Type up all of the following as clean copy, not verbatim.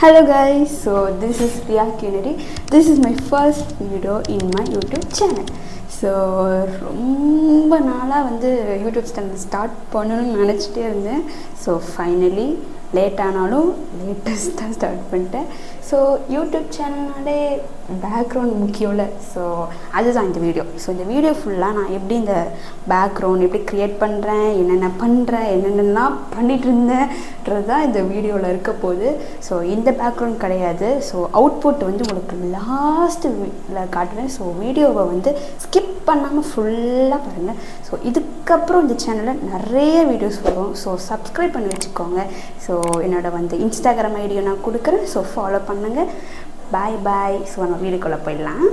Hello guys, so this is Priya Kennedy. This is my first video in my YouTube channel. So ரொம்ப நாளாக YouTube channel start பண்ணணும்னு நினச்சிட்டே இருந்தேன். So finally late ஆனாலும் லேட்டஸ்ட்டாக start பண்ணிட்டேன். ஸோ யூடியூப் சேனல்னாலே பேக்ரவுண்ட் முக்கியம்ல. ஸோ அதுதான் இந்த வீடியோ. ஸோ இந்த வீடியோ ஃபுல்லாக நான் எப்படி இந்த பேக்ரவுண்ட் எப்படி க்ரியேட் பண்ணுறேன், என்னென்னலாம் பண்ணிகிட்டு இருந்தேன்றது தான் இந்த வீடியோவில் இருக்க போகுது. ஸோ இந்த பேக்ரவுண்ட் கிடையாது. ஸோ அவுட்புட் உங்களுக்கு லாஸ்ட்டில் காட்டுவேன். ஸோ வீடியோவை ஸ்கிப் பண்ணாமல் ஃபுல்லாக பாருங்கள். ஸோ இதுக்கப்புறம் இந்த சேனலில் நிறைய வீடியோஸ் வரும். ஸோ சப்ஸ்கிரைப் பண்ணி வச்சுக்கோங்க. ஸோ என்னோடய இன்ஸ்டாகிராம் ஐடியை நான் கொடுக்குறேன். ஸோ ஃபாலோ பண்ணுங்கள். பாய் பாய். ஸோ நம்ம வீடியோக்குள்ளே போயிடலாம்.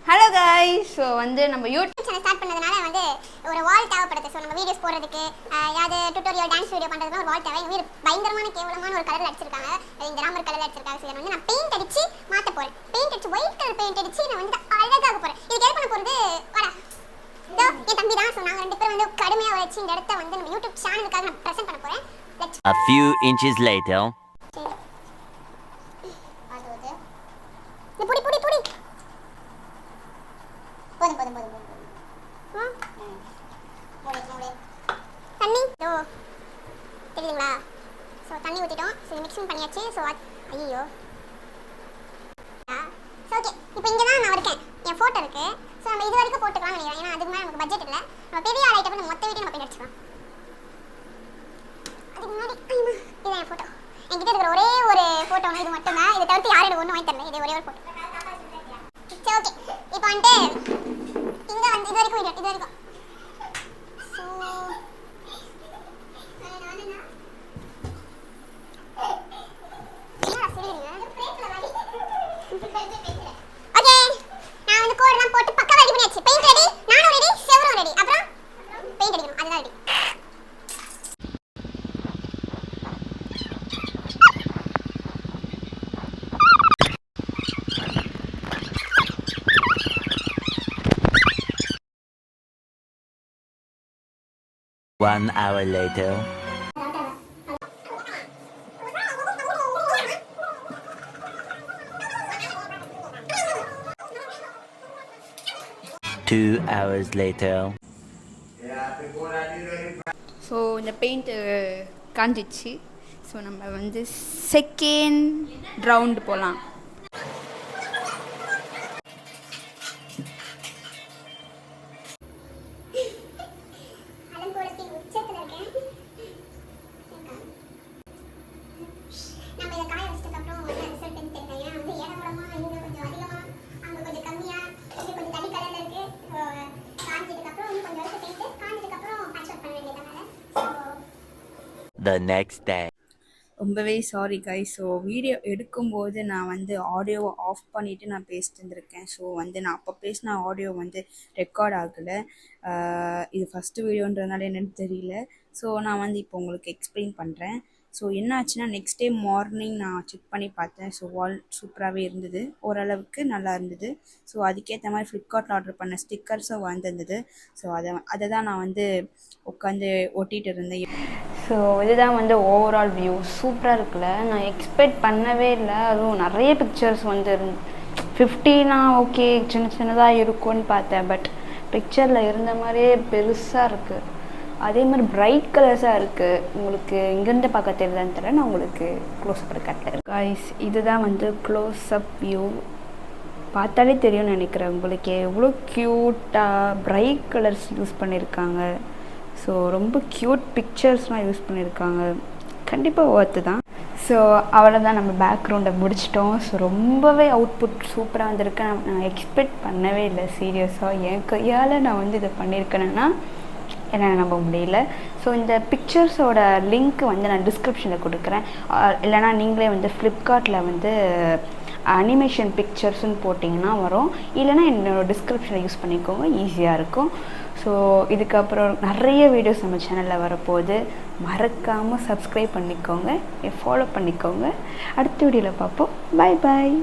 Hello guys. ஸோ நம்ம யூடியூப் சேனல் ஸ்டார்ட் பண்ணதுனால ஒரு வால் தேவைப்படுது. ஸோ நம்ம வீடியோஸ் போடுறதுக்கு யாவது டுட்டோரியல் டான்ஸ் வீடியோ பண்ணுறதுக்கு ஒரு வால் தேவை. எங்கள் வீடு பயங்கரமான கேவலமான ஒரு கலரில் அடிச்சிருக்காங்க. இந்த ராமர் கலரில் அடிச்சிருக்காங்க. ஸோ இதை நான் பெயிண்ட் அடித்து மாற்ற போகிறேன். பெயிண்ட் அடிச்சு ஒயிட் கலர் பெயிண்ட் அடித்து நான் அழகாக போகிறேன். இதுக்கு எது பண்ண போகிறது வாடா இதோ என் தம்பி தான். ஸோ நாங்கள் ரெண்டு பேரும் கடுமையாக வச்சு இந்த இடத்த நம்ம யூடியூப் சேனலுக்காக நான் ப்ரெசென்ட் பண்ண போகிறேன். A few inches later. புடி புடி புடி போதும் போதும் போதும் தண்ணி தெரியுதுங்களா? ஸோ தண்ணி ஊற்றிட்டோம். ஸோ மிக்சிங் பண்ணியாச்சு. ஸோ ஐயோ ஸோ ஓகே. இப்போ இங்கே தான் நான் இருக்கேன். என் ஃபோட்டோ இருக்குது. ஸோ நம்ம இது வரைக்கும் போட்டுக்கலாம்னு நினைக்கிறேன். ஏன்னா அதுக்கு மேலே நமக்கு பட்ஜெட் இல்லை. நம்ம பெரிய ஆள் ஐட்டம் மொத்த வீட்டையும் நம்ம போய் அடிச்சுக்கலாம். அதுக்கு முன்னாடி இதுதான் என் ஃபோட்டோ. என்கிட்ட இருக்கிற ஒரே ஒரு ஃபோட்டோ இது மட்டும் தான். இதை தவிர்த்து யாரும் எனக்கு ஒன்றும் வாங்கி தரல. இது ஒரே ஒரு ஃபோட்டோ. சரி ஓகே. இப்போ இங்கே இது வரைக்கும் ஸோ ஓகே. நான் கோடெல்லாம் போட்டு பக்கா ரெடி பண்ணியாச்சு. பெயிண்ட் ரெடி, நானும் ரெடி, செவரும் ரெடி. அப்புறம் பெயிண்ட் அடிக்கணும். அதுதான் ready. One hour later. 2 hours later. So இந்த பெயிண்ட்டு காஞ்சிச்சு. ஸோ நம்ம செகண்ட் ரவுண்டு போகலாம். The next day. ரொம்பவே சாரி கைஸ். ஸோ வீடியோ எடுக்கும்போது நான் ஆடியோவை ஆஃப் பண்ணிவிட்டு நான் பேசிட்டு இருந்திருக்கேன். ஸோ நான் அப்போ பேசின ஆடியோ ரெக்கார்ட் ஆகலை. இது ஃபஸ்ட்டு வீடியோன்றதுனால என்னென்னு தெரியல. ஸோ நான் இப்போ உங்களுக்கு எக்ஸ்பிளைன் பண்ணுறேன். ஸோ என்ன ஆச்சுன்னா நெக்ஸ்ட் டே மார்னிங் நான் செக் பண்ணி பார்த்தேன். ஸோ வால் சூப்பராகவே இருந்தது, ஓரளவுக்கு நல்லா இருந்தது. ஸோ அதுக்கேற்ற மாதிரி ஃப்ளிப்கார்ட்டில் ஆர்டர் பண்ண ஸ்டிக்கர்ஸும் வந்திருந்தது. ஸோ அதை தான் நான் உட்காந்து ஒட்டிகிட்டு இருந்தேன். ஸோ இதுதான் ஓவரால் வியூ. சூப்பராக இருக்குல்ல. நான் எக்ஸ்பெக்ட் பண்ணவே இல்லை. அதுவும் நிறைய பிக்சர்ஸ் 50னா ஓகே சின்னதாக இருக்கும்னு பார்த்தேன். பட் பிக்சரில் இருந்த மாதிரியே பெருசாக இருக்குது. அதே மாதிரி பிரைட் கலர்ஸாக இருக்குது. உங்களுக்கு இங்கேருந்து பார்க்க தெரியுதான்னு தெரியல. நான் உங்களுக்கு க்ளோஸ்அப் காட்டுறேன் கைஸ். இதுதான் க்ளோஸ்அப் வியூ. பார்த்தாலே தெரியும்னு நினைக்கிறேன் உங்களுக்கு எவ்வளோ க்யூட்டாக பிரைட் கலர்ஸ் யூஸ் பண்ணியிருக்காங்க. ஸோ ரொம்ப க்யூட் பிக்சர்ஸ்லாம் யூஸ் பண்ணியிருக்காங்க. கண்டிப்பாக ஒர்த்து தான். ஸோ அவ்வளோதான், நம்ம பேக்ரவுண்டை முடிச்சிட்டோம். ஸோ ரொம்பவே அவுட்புட் சூப்பராக வந்திருக்கு. நான் எக்ஸ்பெக்ட் பண்ணவே இல்லை சீரியஸாக. என் கையால் நான் இதை பண்ணியிருக்கேன்னா என்னால் நம்ப முடியல. ஸோ இந்த பிக்சர்ஸோட லிங்க் நான் டிஸ்கிரிப்ஷனில் கொடுக்குறேன். இல்லைனா நீங்களே ஃப்ளிப்கார்ட்டில் அனிமேஷன் பிக்சர்ஸ்ன்னு போட்டிங்கன்னா வரும். இல்லைனா என்னோடய டிஸ்கிரிப்ஷனில் யூஸ் பண்ணிக்கோங்க, ஈஸியாக இருக்கும். ஸோ இதுக்கப்புறம் நிறைய வீடியோஸ் நம்ம சேனலில் வரப்போகுது. மறக்காமல் சப்ஸ்கிரைப் பண்ணிக்கோங்க, ஃபாலோ பண்ணிக்கோங்க. அடுத்த வீடியோவில் பார்ப்போம். பாய் பாய்.